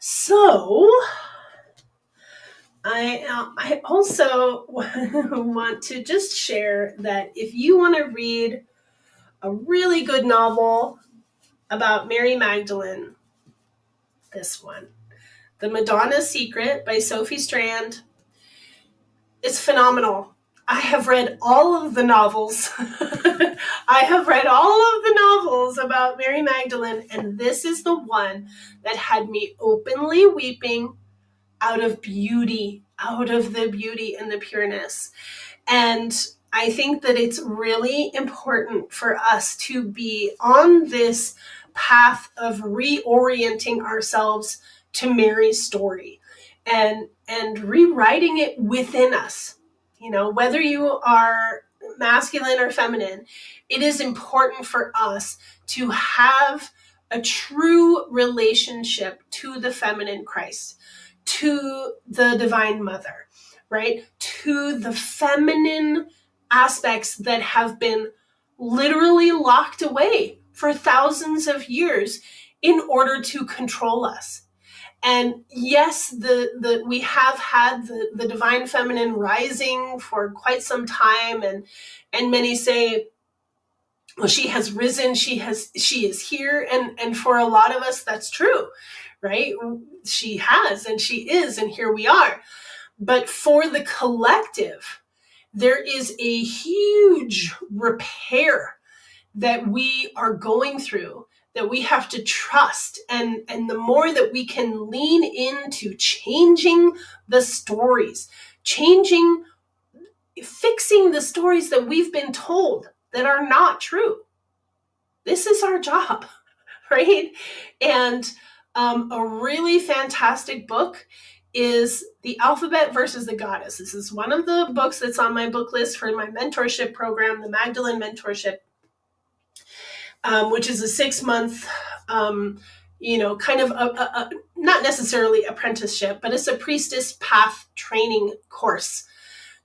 So I also want to just share that if you want to read a really good novel about Mary Magdalene, this one, The Madonna's Secret by Sophie Strand, is phenomenal. I have read all of the novels. I have read all of the novels about Mary Magdalene, and this is the one that had me openly weeping out of beauty, out of the beauty and the pureness. And I think that it's really important for us to be on this path of reorienting ourselves to Mary's story and rewriting it within us. You know, whether you are masculine or feminine, it is important for us to have a true relationship to the feminine Christ, to the Divine Mother, right? To the feminine aspects that have been literally locked away for thousands of years in order to control us. And yes, we have had the divine feminine rising for quite some time, and many say, well, she has risen, she is here, and for a lot of us that's true, right? She has, and she is, and here we are. But for the collective, there is a huge repair that we are going through, that we have to trust. And the more that we can lean into changing the stories, fixing the stories that we've been told that are not true. This is our job, right? And a really fantastic book is The Alphabet versus the Goddess. This is one of the books that's on my book list for my mentorship program, the Magdalene Mentorship, which is a 6-month, kind of a not necessarily apprenticeship, but it's a priestess path training course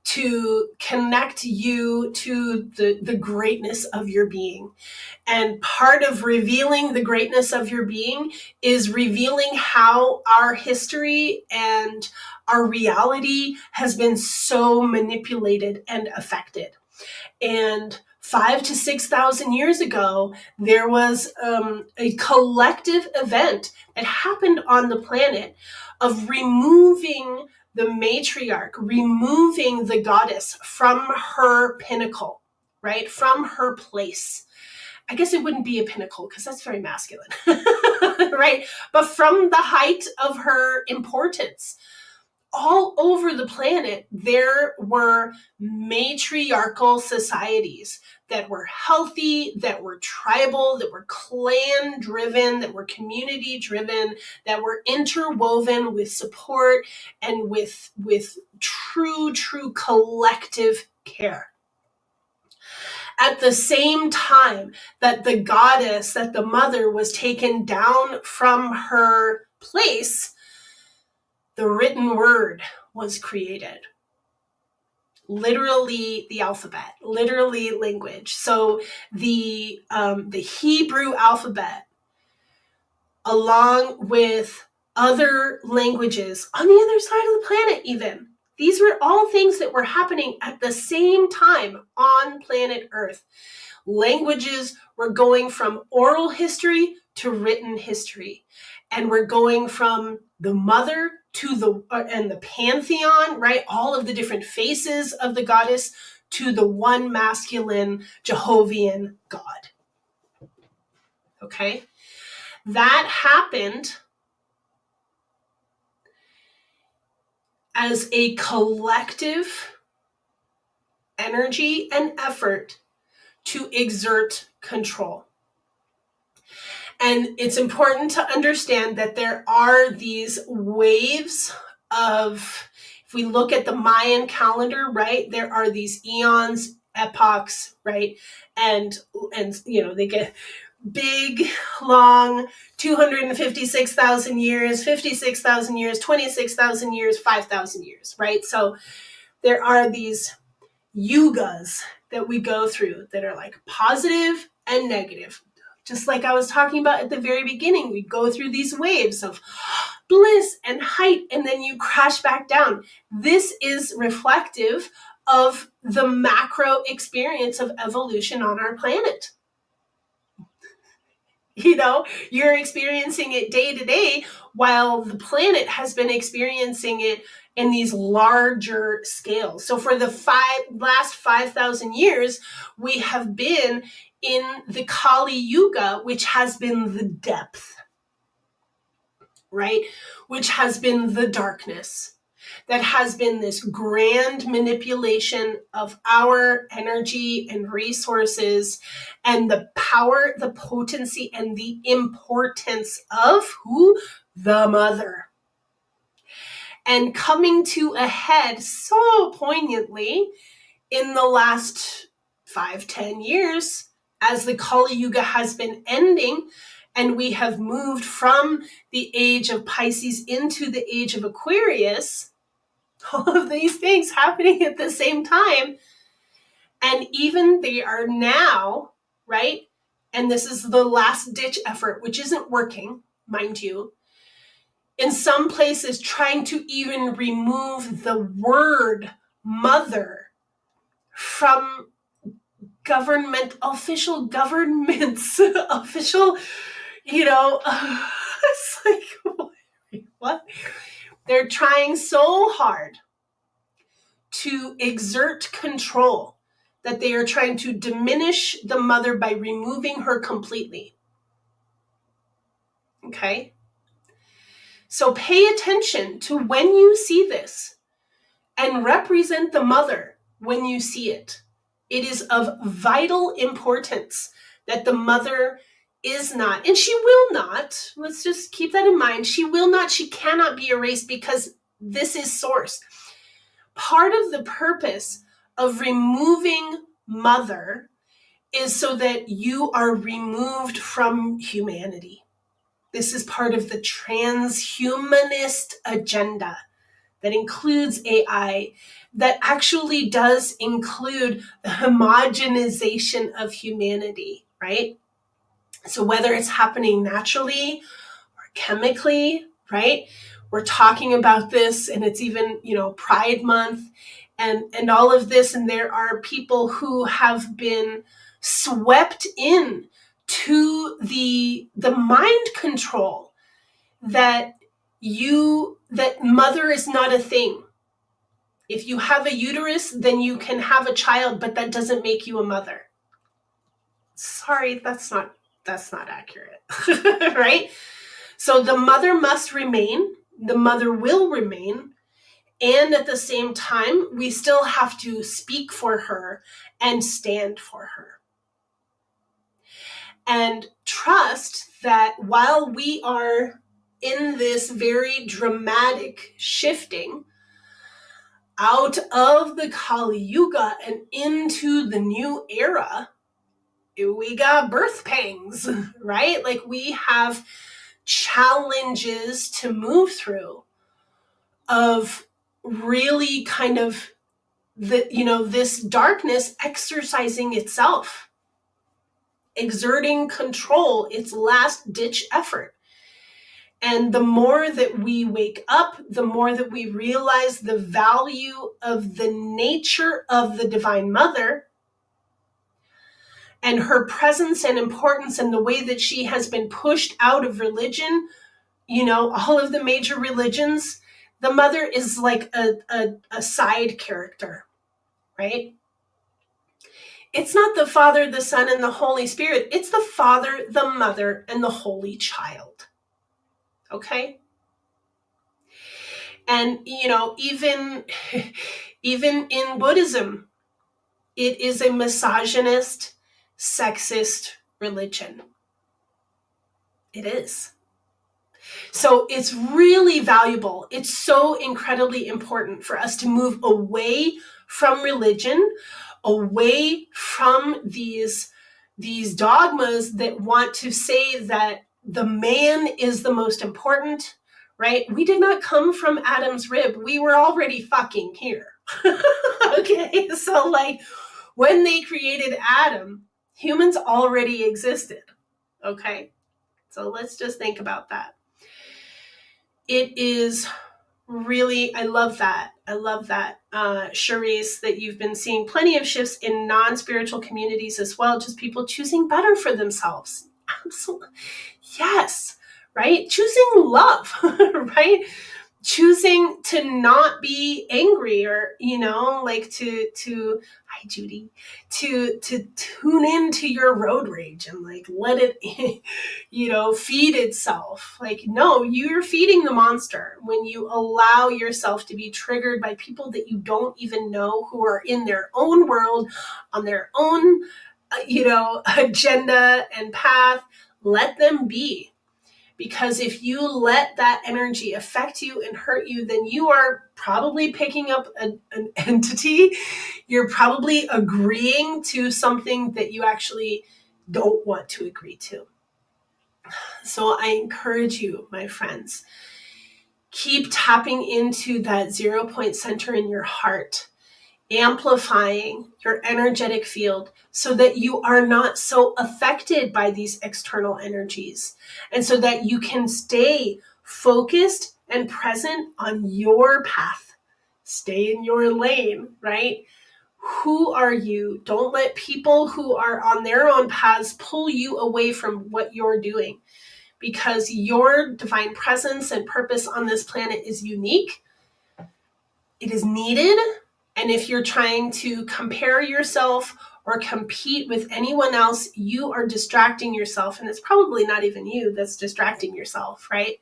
to connect you to the greatness of your being. And part of revealing the greatness of your being is revealing how our history and our reality has been so manipulated and affected. And 5,000 to 6,000 years ago, there was a collective event that happened on the planet of removing the matriarch, removing the goddess from her pinnacle, right? From her place. I guess it wouldn't be a pinnacle because that's very masculine, right? But from the height of her importance. All over the planet, there were matriarchal societies that were healthy, that were tribal, that were clan-driven, that were community-driven, that were interwoven with support and with true collective care. At the same time that the goddess, that the mother was taken down from her place, the written word was created. Literally the alphabet, literally language. So the Hebrew alphabet, along with other languages on the other side of the planet even, these were all things that were happening at the same time on planet Earth. Languages were going from oral history to written history. And we're going from the mother to the pantheon, right? All of the different faces of the goddess to the one masculine Jehovian God. Okay? That happened as a collective energy and effort to exert control. And it's important to understand that there are these waves of, if we look at the Mayan calendar, right, there are these eons, epochs, right? And they get big, long, 256,000 years, 56,000 years, 26,000 years, 5,000 years, right? So there are these yugas that we go through that are like positive and negative. Just like I was talking about at the very beginning, we go through these waves of bliss and height, and then you crash back down. This is reflective of the macro experience of evolution on our planet. You know, you're experiencing it day to day while the planet has been experiencing it in these larger scales. So for the last 5,000 years, we have been in the Kali Yuga, which has been the depth, right? Which has been the darkness. That has been this grand manipulation of our energy and resources and the power, the potency, and the importance of who? The mother. And coming to a head so poignantly in the last 5-10 years as the Kali Yuga has been ending and we have moved from the age of Pisces into the age of Aquarius. All of these things happening at the same time. And even they are now, right? And this is the last ditch effort, which isn't working, mind you. In some places, trying to even remove the word mother from official governments, official, it's like, what? They're trying so hard to exert control that they are trying to diminish the mother by removing her completely. Okay? So pay attention to when you see this and represent the mother when you see it. It is of vital importance that the mother is not, and she will not, let's just keep that in mind, she cannot be erased because this is source. Part of the purpose of removing mother is so that you are removed from humanity. This is part of the transhumanist agenda that includes AI, that actually does include the homogenization of humanity, right? So whether it's happening naturally or chemically, right? We're talking about this, and it's even, Pride Month and all of this, and there are people who have been swept in to the mind control that mother is not a thing. If you have a uterus, then you can have a child, but that doesn't make you a mother. Sorry, that's not accurate, right? So the mother must remain, the mother will remain, and at the same time, we still have to speak for her and stand for her. And trust that while we are in this very dramatic shifting out of the Kali Yuga and into the new era, we got birth pangs, right? Like we have challenges to move through of really kind of this darkness exercising itself, exerting control, its last ditch effort. And the more that we wake up, the more that we realize the value of the nature of the Divine Mother and her presence and importance and the way that she has been pushed out of religion, all of the major religions, the mother is like a side character, right? It's not the Father, the Son, and the Holy Spirit. It's the Father, the Mother, and the Holy Child. Okay? And, even in Buddhism, it is a misogynist, sexist religion. It is. So it's really valuable. It's so incredibly important for us to move away from religion, away from these dogmas that want to say that the man is the most important, right? We did not come from Adam's rib. We were already fucking here. Okay, so when they created Adam, humans already existed. Okay, so let's just think about that. it is really, I love that. Charisse, that you've been seeing plenty of shifts in non-spiritual communities as well, just people choosing better for themselves. Absolutely. Yes, right? Choosing love, right? Choosing to not be angry, or like to hi Judy, to tune into your road rage and like let it feed itself. Like, no, you're feeding the monster when you allow yourself to be triggered by people that you don't even know, who are in their own world, on their own agenda and path. Let them be. Because if you let that energy affect you and hurt you, then you are probably picking up an entity. You're probably agreeing to something that you actually don't want to agree to. So I encourage you, my friends, keep tapping into that 0 point center in your heart, amplifying your energetic field so that you are not so affected by these external energies, and so that you can stay focused and present on your path. Stay in your lane, right? Who are you? Don't let people who are on their own paths pull you away from what you're doing, because your divine presence and purpose on this planet is unique. It is needed. And if you're trying to compare yourself or compete with anyone else, you are distracting yourself. And it's probably not even you that's distracting yourself, right?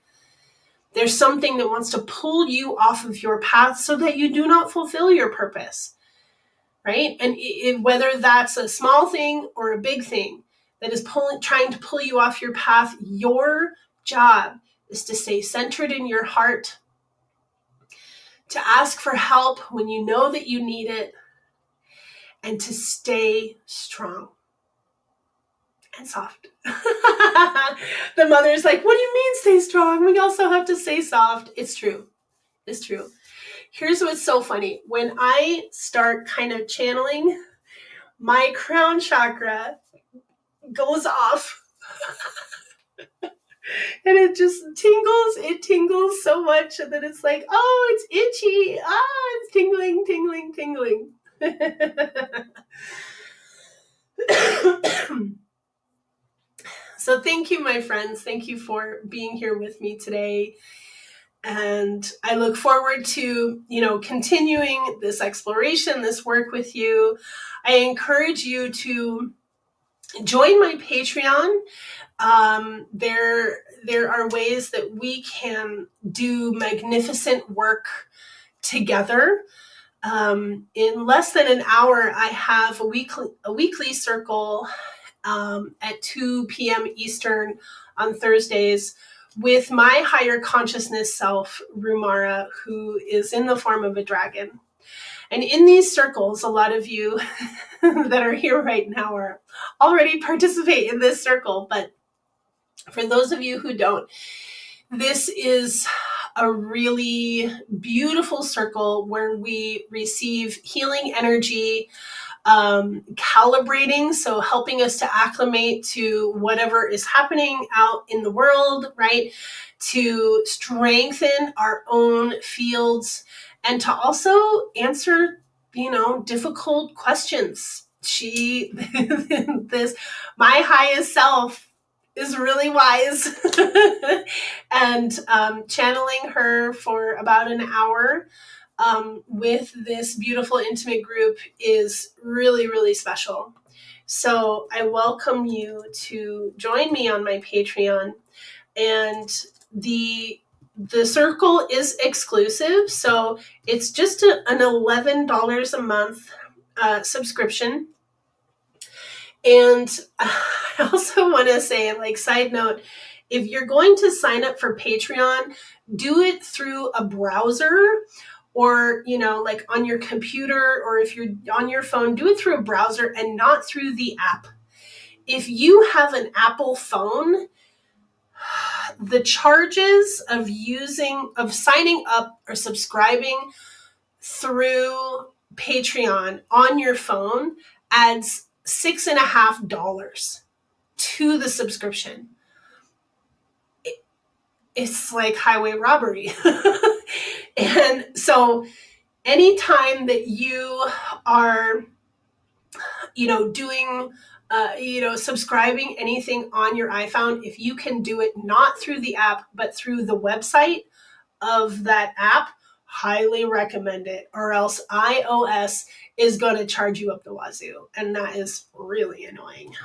There's something that wants to pull you off of your path so that you do not fulfill your purpose, right? And whether that's a small thing or a big thing that is trying to pull you off your path, your job is to stay centered in your heart, to ask for help when you know that you need it, and to stay strong and soft. The mother's like, what do you mean stay strong? We also have to stay soft. It's true. It's true. Here's what's so funny. When I start kind of channeling, my crown chakra goes off. And it just tingles. It tingles so much that it's like, oh, it's itchy. It's tingling, tingling, tingling. So thank you, my friends. Thank you for being here with me today. And I look forward to, continuing this exploration, this work with you. I encourage you to join my Patreon. There are ways that we can do magnificent work together. In less than an hour, I have a weekly circle at 2 p.m. Eastern on Thursdays with my higher consciousness self, Rumara, who is in the form of a dragon. And in these circles, a lot of you that are here right now are already participate in this circle. But for those of you who don't, this is a really beautiful circle where we receive healing energy, calibrating, so helping us to acclimate to whatever is happening out in the world, right? To strengthen our own fields and to also answer, difficult questions. My highest self is really wise. And channeling her for about an hour with this beautiful intimate group is really, really special. So I welcome you to join me on my Patreon. And the circle is exclusive, so it's just an $11 a month subscription. And I also want to say, like, side note, if you're going to sign up for Patreon, do it through a browser, or, like on your computer, or if you're on your phone, do it through a browser and not through the app. If you have an Apple phone, the charges of signing up or subscribing through Patreon on your phone adds $6.50 to the subscription. it's like highway robbery. And so anytime that you are, doing, subscribing anything on your iPhone, if you can do it not through the app, but through the website of that app, highly recommend it, or else iOS is going to charge you up the wazoo. And that is really annoying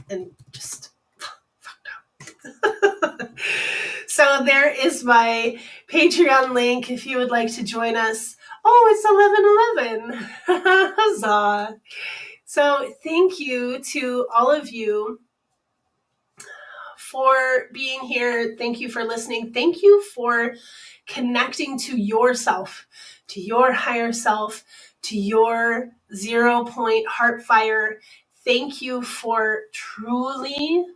and just fucked up. So there is my Patreon link if you would like to join us. Oh, it's 11:11. Huzzah. So thank you to all of you for being here. Thank you for listening. Thank you for connecting to yourself, to your higher self, to your 0 point heart fire. Thank you for truly,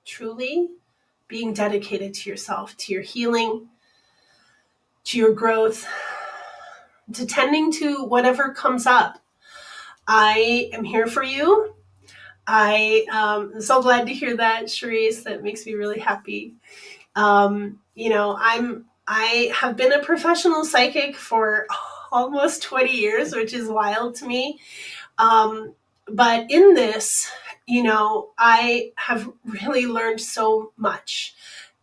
truly being dedicated to yourself, to your healing, to your growth, to tending to whatever comes up. I am here for you. I am so glad to hear that, Charisse. That makes me really happy. I have been a professional psychic for almost 20 years, which is wild to me. But in this, I have really learned so much.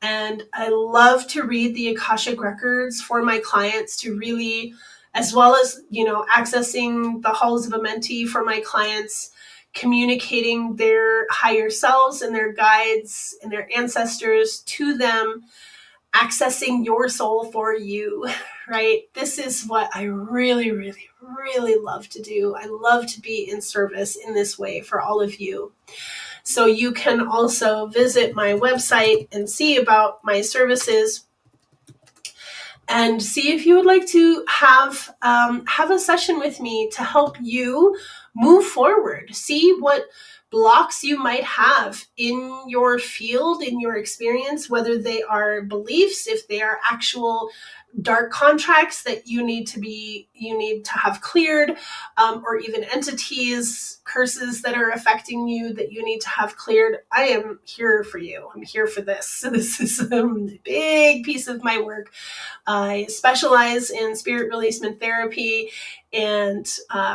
And I love to read the Akashic records for my clients to really, as well as, accessing the halls of Amenti for my clients, communicating their higher selves and their guides and their ancestors to them, accessing your soul for you, right? This is what I really, really, really love to do. I love to be in service in this way for all of you. So you can also visit my website and see about my services and see if you would like to have a session with me to help you move forward. See what blocks you might have in your field, in your experience, whether they are beliefs, if they are actual dark contracts that you need to have cleared, or even entities, curses that are affecting you that you need to have cleared. I am here for you. I'm here for this. So this is a big piece of my work. I specialize in spirit releasement therapy and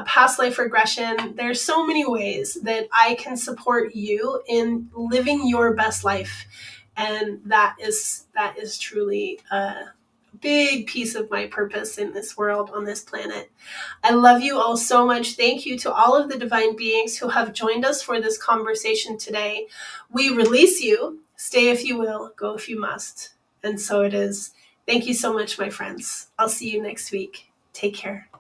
past life regression. There's so many ways that I can support you in living your best life, and that is truly a big piece of my purpose in this world, on this planet. I love you all so much. Thank you to all of the divine beings who have joined us for this conversation today. We release you. Stay if you will, go if you must. And so it is. Thank you so much, my friends. I'll see you next week. Take care.